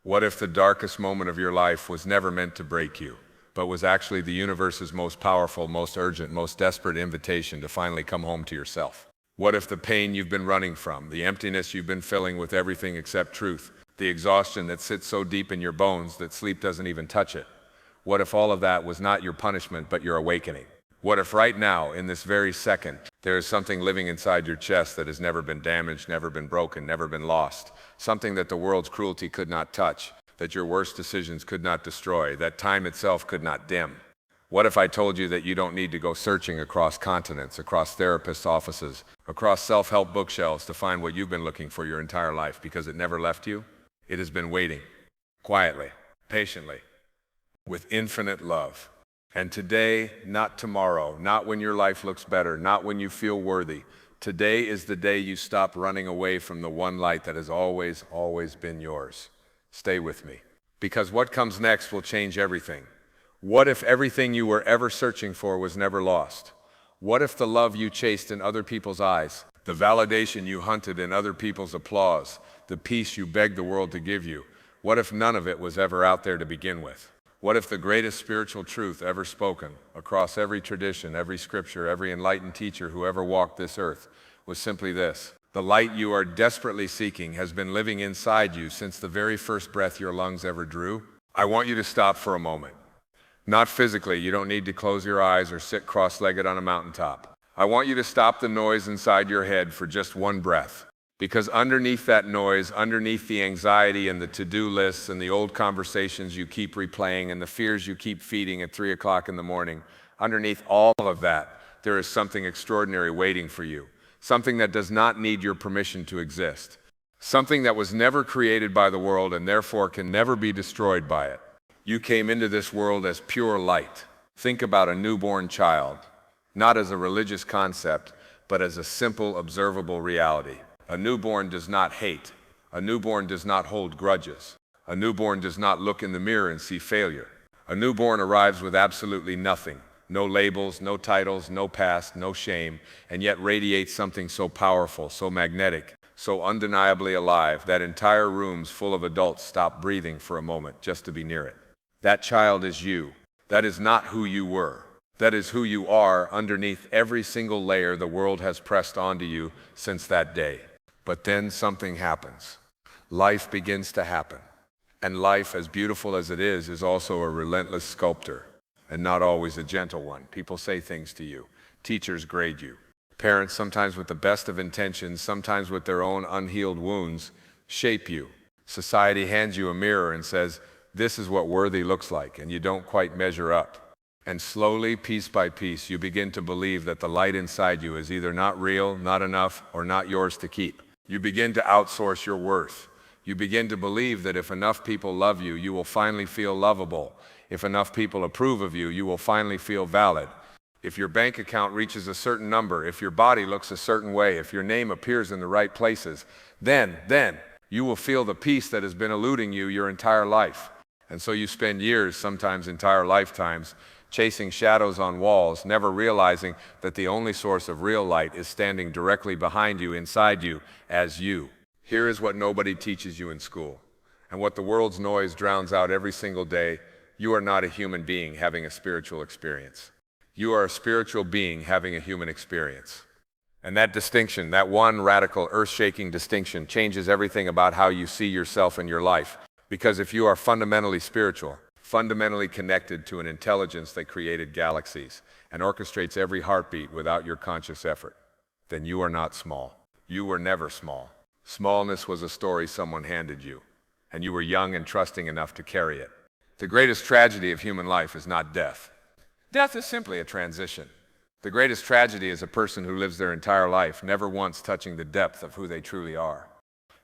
What if the darkest moment of your life was never meant to break you, but was actually the universe's most powerful, most urgent, most desperate invitation to finally come home to yourself? What if the pain you've been running from, the emptiness you've been filling with everything except truth, the exhaustion that sits so deep in your bones that sleep doesn't even touch it, what if all of that was not your punishment but your awakening? What if right now, in this very second, there is something living inside your chest that has never been damaged, never been broken, never been lost, something that the world's cruelty could not touch, that your worst decisions could not destroy, that time itself could not dim? What if I told you that you don't need to go searching across continents, across therapists' offices, across self-help bookshelves to find what you've been looking for your entire life because it never left you? It has been waiting, quietly, patiently, with infinite love. And today, not tomorrow, not when your life looks better, not when you feel worthy. Today is the day you stop running away from the one light that has always, always been yours. Stay with me, because what comes next will change everything. What if everything you were ever searching for was never lost? What if the love you chased in other people's eyes, the validation you hunted in other people's applause, the peace you begged the world to give you, what if none of it was ever out there to begin with? What if the greatest spiritual truth ever spoken, across every tradition, every scripture, every enlightened teacher who ever walked this earth, was simply this: the light you are desperately seeking has been living inside you since the very first breath your lungs ever drew? I want you to stop for a moment. Not physically, you don't need to close your eyes or sit cross-legged on a mountaintop. I want you to stop the noise inside your head for just one breath. Because underneath that noise, underneath the anxiety and the to-do lists and the old conversations you keep replaying and the fears you keep feeding at 3 o'clock in the morning, underneath all of that, there is something extraordinary waiting for you. Something that does not need your permission to exist. Something that was never created by the world and therefore can never be destroyed by it. You came into this world as pure light. Think about a newborn child, not as a religious concept, but as a simple, observable reality. A newborn does not hate. A newborn does not hold grudges. A newborn does not look in the mirror and see failure. A newborn arrives with absolutely nothing. No labels, no titles, no past, no shame, and yet radiates something so powerful, so magnetic, so undeniably alive that entire rooms full of adults stop breathing for a moment just to be near it. That child is you. That is not who you were. That is who you are underneath every single layer the world has pressed onto you since that day. But then something happens. Life begins to happen. And life, as beautiful as it is also a relentless sculptor, and not always a gentle one. People say things to you. Teachers grade you. Parents, sometimes with the best of intentions, sometimes with their own unhealed wounds, shape you. Society hands you a mirror and says, "This is what worthy looks like," and you don't quite measure up. And slowly, piece by piece, you begin to believe that the light inside you is either not real, not enough, or not yours to keep. You begin to outsource your worth. You begin to believe that if enough people love you, you will finally feel lovable. If enough people approve of you, you will finally feel valid. If your bank account reaches a certain number, if your body looks a certain way, if your name appears in the right places, then you will feel the peace that has been eluding you your entire life. And so you spend years, sometimes entire lifetimes, chasing shadows on walls, never realizing that the only source of real light is standing directly behind you, inside you, as you. Here is what nobody teaches you in school, and what the world's noise drowns out every single day. You are not a human being having a spiritual experience. You are a spiritual being having a human experience. And that distinction, that one radical, earth-shaking distinction, changes everything about how you see yourself and your life. Because if you are fundamentally spiritual, fundamentally connected to an intelligence that created galaxies and orchestrates every heartbeat without your conscious effort, then you are not small. You were never small. Smallness was a story someone handed you, and you were young and trusting enough to carry it. The greatest tragedy of human life is not death. Death is simply a transition. The greatest tragedy is a person who lives their entire life never once touching the depth of who they truly are.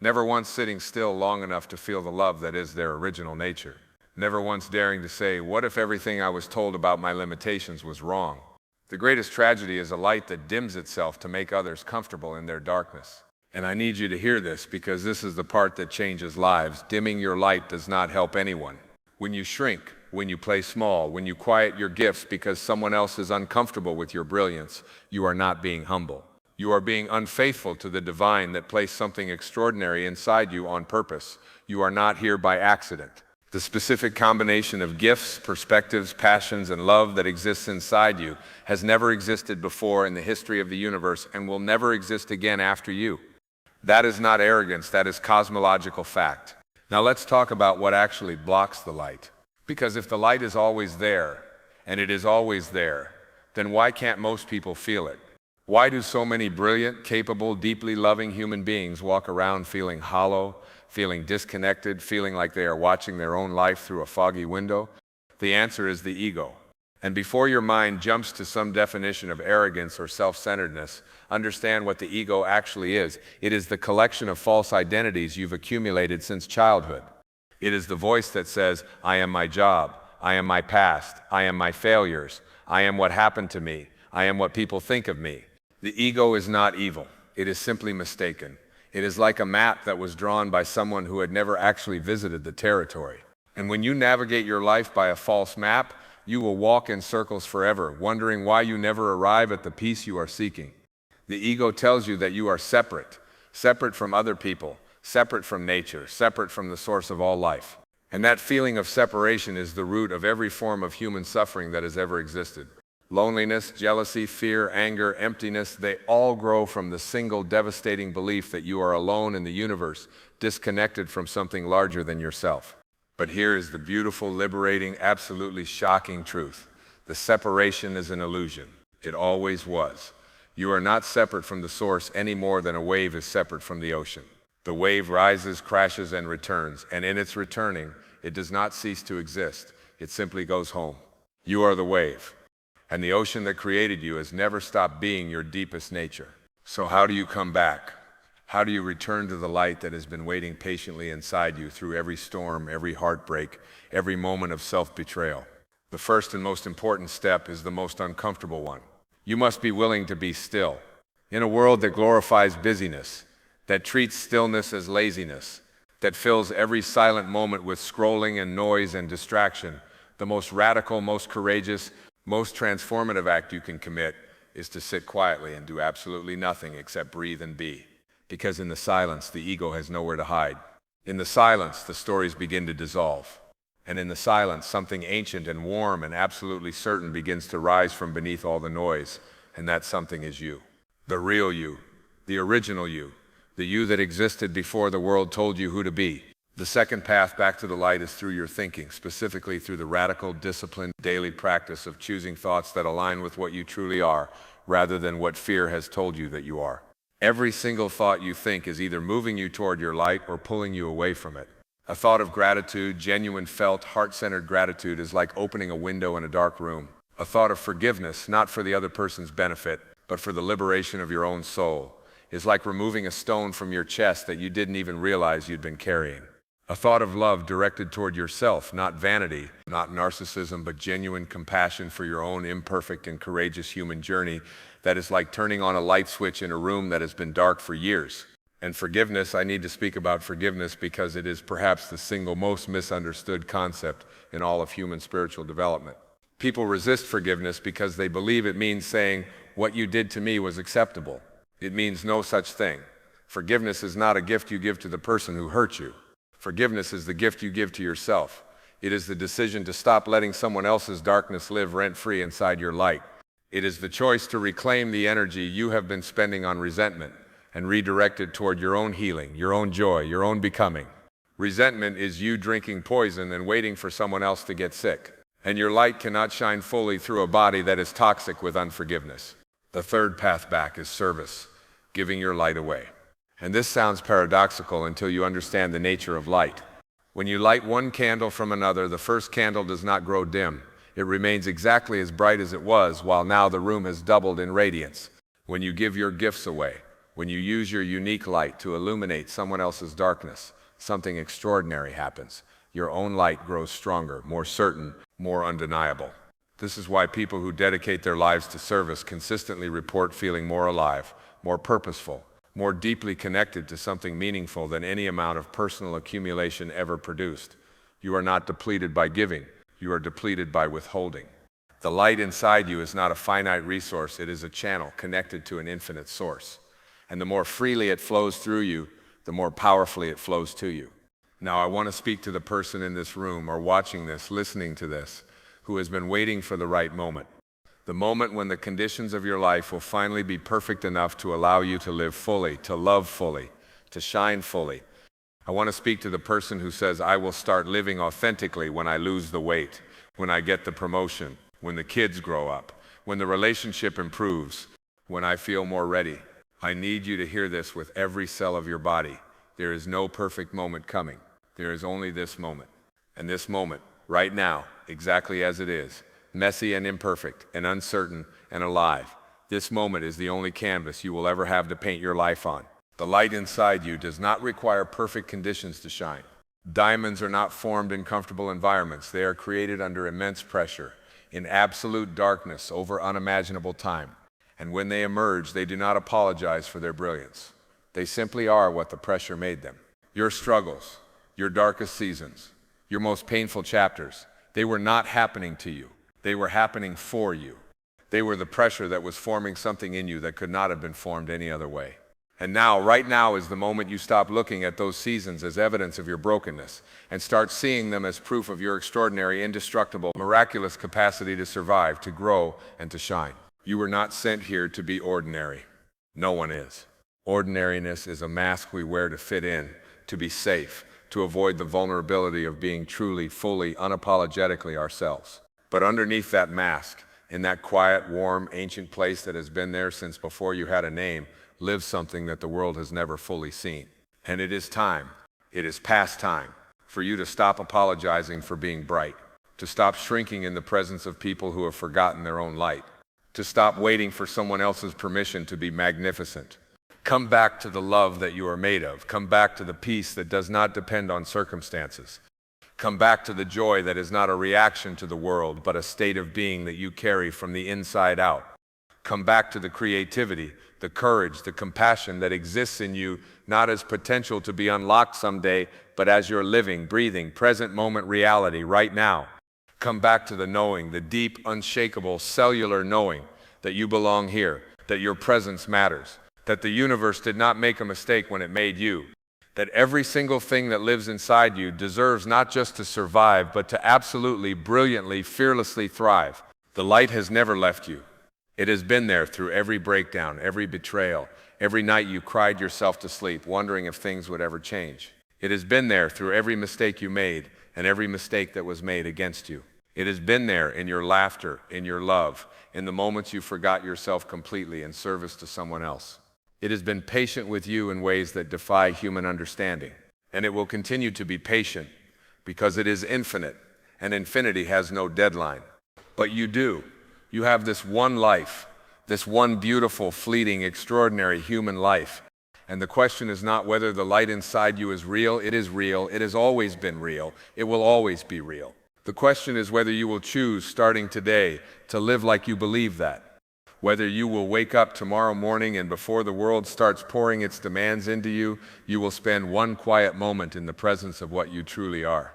Never once sitting still long enough to feel the love that is their original nature. Never once daring to say, "What if everything I was told about my limitations was wrong?" The greatest tragedy is a light that dims itself to make others comfortable in their darkness. And I need you to hear this, because this is the part that changes lives. Dimming your light does not help anyone. When you shrink, when you play small, when you quiet your gifts because someone else is uncomfortable with your brilliance, you are not being humble. You are being unfaithful to the divine that placed something extraordinary inside you on purpose. You are not here by accident. The specific combination of gifts, perspectives, passions, and love that exists inside you has never existed before in the history of the universe and will never exist again after you. That is not arrogance, that is cosmological fact. Now let's talk about what actually blocks the light. Because if the light is always there, and it is always there, then why can't most people feel it? Why do so many brilliant, capable, deeply loving human beings walk around feeling hollow, feeling disconnected, feeling like they are watching their own life through a foggy window? The answer is the ego. And before your mind jumps to some definition of arrogance or self-centeredness, understand what the ego actually is. It is the collection of false identities you've accumulated since childhood. It is the voice that says, I am my job, I am my past, I am my failures, I am what happened to me, I am what people think of me. The ego is not evil. It is simply mistaken. It is like a map that was drawn by someone who had never actually visited the territory. And when you navigate your life by a false map, you will walk in circles forever, wondering why you never arrive at the peace you are seeking. The ego tells you that you are separate, separate from other people, separate from nature, separate from the source of all life. And that feeling of separation is the root of every form of human suffering that has ever existed. Loneliness, jealousy, fear, anger, emptiness, they all grow from the single devastating belief that you are alone in the universe, disconnected from something larger than yourself. But here is the beautiful, liberating, absolutely shocking truth. The separation is an illusion. It always was. You are not separate from the source any more than a wave is separate from the ocean. The wave rises, crashes, and returns, and in its returning, it does not cease to exist. It simply goes home. You are the wave. And the ocean that created you has never stopped being your deepest nature. So how do you come back? How do you return to the light that has been waiting patiently inside you through every storm, every heartbreak, every moment of self-betrayal? The first and most important step is the most uncomfortable one. You must be willing to be still. In a world that glorifies busyness, that treats stillness as laziness, that fills every silent moment with scrolling and noise and distraction, the most radical, most courageous, most transformative act you can commit is to sit quietly and do absolutely nothing except breathe and be. Because in the silence, the ego has nowhere to hide. In the silence, the stories begin to dissolve. And in the silence, something ancient and warm and absolutely certain begins to rise from beneath all the noise. And that something is you. The real you. The original you. The you that existed before the world told you who to be. The second path back to the light is through your thinking, specifically through the radical, disciplined, daily practice of choosing thoughts that align with what you truly are, rather than what fear has told you that you are. Every single thought you think is either moving you toward your light or pulling you away from it. A thought of gratitude, genuine felt, heart-centered gratitude is like opening a window in a dark room. A thought of forgiveness, not for the other person's benefit, but for the liberation of your own soul, is like removing a stone from your chest that you didn't even realize you'd been carrying. A thought of love directed toward yourself, not vanity, not narcissism, but genuine compassion for your own imperfect and courageous human journey, that is like turning on a light switch in a room that has been dark for years. And forgiveness, I need to speak about forgiveness because it is perhaps the single most misunderstood concept in all of human spiritual development. People resist forgiveness because they believe it means saying, what you did to me was acceptable. It means no such thing. Forgiveness is not a gift you give to the person who hurt you. Forgiveness is the gift you give to yourself. It is the decision to stop letting someone else's darkness live rent-free inside your light. It is the choice to reclaim the energy you have been spending on resentment and redirect it toward your own healing, your own joy, your own becoming. Resentment is you drinking poison and waiting for someone else to get sick. And your light cannot shine fully through a body that is toxic with unforgiveness. The third path back is service, giving your light away. And this sounds paradoxical until you understand the nature of light. When you light one candle from another, the first candle does not grow dim. It remains exactly as bright as it was, while now the room has doubled in radiance. When you give your gifts away, when you use your unique light to illuminate someone else's darkness, something extraordinary happens. Your own light grows stronger, more certain, more undeniable. This is why people who dedicate their lives to service consistently report feeling more alive, more purposeful, more deeply connected to something meaningful than any amount of personal accumulation ever produced. You are not depleted by giving, you are depleted by withholding. The light inside you is not a finite resource, it is a channel connected to an infinite source. And the more freely it flows through you, the more powerfully it flows to you. Now I want to speak to the person in this room or watching this, listening to this, who has been waiting for the right moment. The moment when the conditions of your life will finally be perfect enough to allow you to live fully, to love fully, to shine fully. I want to speak to the person who says, I will start living authentically when I lose the weight, when I get the promotion, when the kids grow up, when the relationship improves, when I feel more ready. I need you to hear this with every cell of your body. There is no perfect moment coming. There is only this moment. And this moment, right now, exactly as it is, messy and imperfect and uncertain and alive. This moment is the only canvas you will ever have to paint your life on. The light inside you does not require perfect conditions to shine. Diamonds are not formed in comfortable environments. They are created under immense pressure, in absolute darkness over unimaginable time. And when they emerge, they do not apologize for their brilliance. They simply are what the pressure made them. Your struggles, your darkest seasons, your most painful chapters, they were not happening to you. They were happening for you. They were the pressure that was forming something in you that could not have been formed any other way. And now, right now, is the moment you stop looking at those seasons as evidence of your brokenness and start seeing them as proof of your extraordinary, indestructible, miraculous capacity to survive, to grow, and to shine. You were not sent here to be ordinary. No one is. Ordinariness is a mask we wear to fit in, to be safe, to avoid the vulnerability of being truly, fully, unapologetically ourselves. But underneath that mask, in that quiet, warm, ancient place that has been there since before you had a name, lives something that the world has never fully seen. And it is time, it is past time, for you to stop apologizing for being bright, to stop shrinking in the presence of people who have forgotten their own light, to stop waiting for someone else's permission to be magnificent. Come back to the love that you are made of. Come back to the peace that does not depend on circumstances. Come back to the joy that is not a reaction to the world, but a state of being that you carry from the inside out. Come back to the creativity, the courage, the compassion that exists in you, not as potential to be unlocked someday, but as your living, breathing, present moment reality right now. Come back to the knowing, the deep, unshakable, cellular knowing that you belong here, that your presence matters, that the universe did not make a mistake when it made you, that every single thing that lives inside you deserves not just to survive, but to absolutely, brilliantly, fearlessly thrive. The light has never left you. It has been there through every breakdown, every betrayal, every night you cried yourself to sleep, wondering if things would ever change. It has been there through every mistake you made and every mistake that was made against you. It has been there in your laughter, in your love, in the moments you forgot yourself completely in service to someone else. It has been patient with you in ways that defy human understanding. And it will continue to be patient because it is infinite, and infinity has no deadline. But you do. You have this one life, this one beautiful, fleeting, extraordinary human life. And the question is not whether the light inside you is real. It is real. It has always been real. It will always be real. The question is whether you will choose, starting today, to live like you believe that. Whether you will wake up tomorrow morning and before the world starts pouring its demands into you, you will spend one quiet moment in the presence of what you truly are.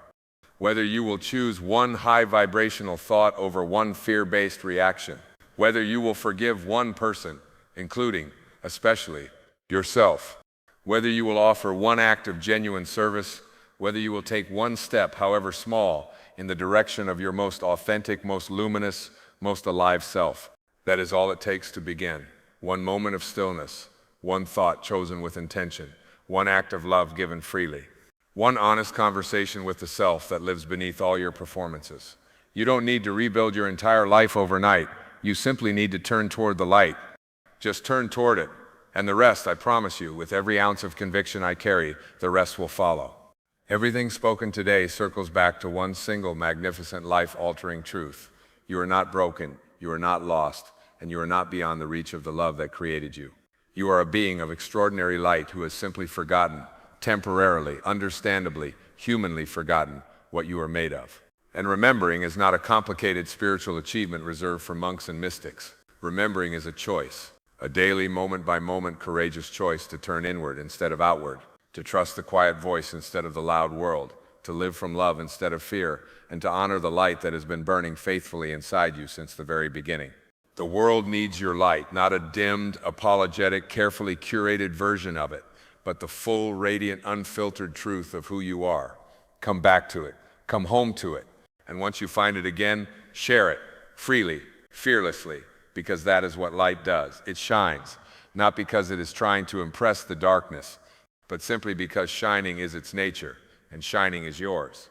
Whether you will choose one high vibrational thought over one fear-based reaction. Whether you will forgive one person, including, especially, yourself. Whether you will offer one act of genuine service. Whether you will take one step, however small, in the direction of your most authentic, most luminous, most alive self. That is all it takes to begin. One moment of stillness, one thought chosen with intention, one act of love given freely. One honest conversation with the self that lives beneath all your performances. You don't need to rebuild your entire life overnight. You simply need to turn toward the light. Just turn toward it. And the rest, I promise you, with every ounce of conviction I carry, the rest will follow. Everything spoken today circles back to one single magnificent life-altering truth. You are not broken, you are not lost, and you are not beyond the reach of the love that created you. You are a being of extraordinary light who has simply forgotten, temporarily, understandably, humanly forgotten what you are made of. And remembering is not a complicated spiritual achievement reserved for monks and mystics. Remembering is a choice, a daily, moment-by-moment, courageous choice to turn inward instead of outward, to trust the quiet voice instead of the loud world, to live from love instead of fear, and to honor the light that has been burning faithfully inside you since the very beginning. The world needs your light, not a dimmed, apologetic, carefully curated version of it, but the full, radiant, unfiltered truth of who you are. Come back to it. Come home to it. And once you find it again, share it freely, fearlessly, because that is what light does. It shines, not because it is trying to impress the darkness, but simply because shining is its nature, and shining is yours.